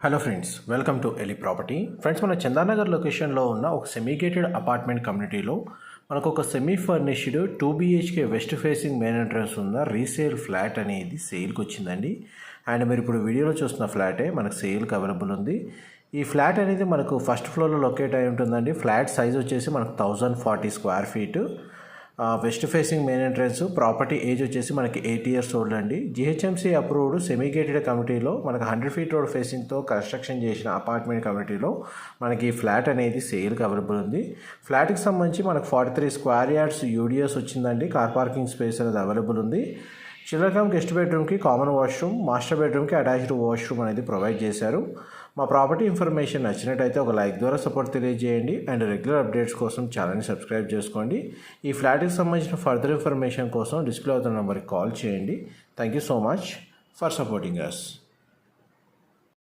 Hello friends, welcome to Eli property. Friends, మన చందానగర్ లొకేషన్లో ఉన్న ఒక సెమీ గేటెడ్ అపార్ట్మెంట్ కమ్యూనిటీలో మనకు ఒక semi furnished 2 BHK west facing main entrance ఉన్న రీసేల్ ఫ్లాట్ అనేది సేల్కి వచ్చిందండి. అండ్ మీరు ఇప్పుడు వీడియోలో చూస్తున్న ఫ్లాటే మనకు సేల్కి అవైలబుల్ ఉంది. ఈ ఫ్లాట్ అనేది మనకు ఫస్ట్ ఫ్లోర్లో లొకేట్ అయి ఉంటుందండి. ఫ్లాట్ సైజ్ వచ్చేసి మనకు 1040 square feet, west facing main entrance. Property age వచ్చేసి మనకి 8 years ఓల్డ్ అండి. జిహెచ్ఎంసీ అప్రూవ్డ్ సెమీ గేటెడ్ కమ్యూనిటీలో మనకు 100 feet రోడ్ ఫేసింగ్తో కన్స్ట్రక్షన్ చేసిన అపార్ట్మెంట్ కమ్యూనిటీలో మనకి ఫ్లాట్ అనేది సేల్కి అవైలబుల్ ఉంది. ఫ్లాట్కి సంబంధించి మనకు 43 square yards యూడిఎస్ వచ్చిందండి. కార్ పార్కింగ్ స్పేస్ అనేది అవైలబుల్ ఉంది. చిల్డ్రన్ కమ్ గెస్ట్ బెడ్రూమ్కి కామన్ వాష్రూమ్, మాస్టర్ బెడ్రూమ్కి అటాచ్డ్ వాష్రూమ్ అనేది ప్రొవైడ్ చేశారు. మా ప్రాపర్టీ ఇన్ఫర్మేషన్ నచ్చినట్టయితే ఒక లైక్ ద్వారా సపోర్ట్ తెలియజేయండి. అండ్ రెగ్యులర్ అప్డేట్స్ కోసం ఛానల్ని సబ్స్క్రైబ్ చేసుకోండి. ఈ ఫ్లాట్కి సంబంధించిన ఫర్దర్ ఇన్ఫర్మేషన్ కోసం డిస్ప్లే అవుతున్న నెంబర్కి కాల్ చేయండి. Thank you so much for supporting us.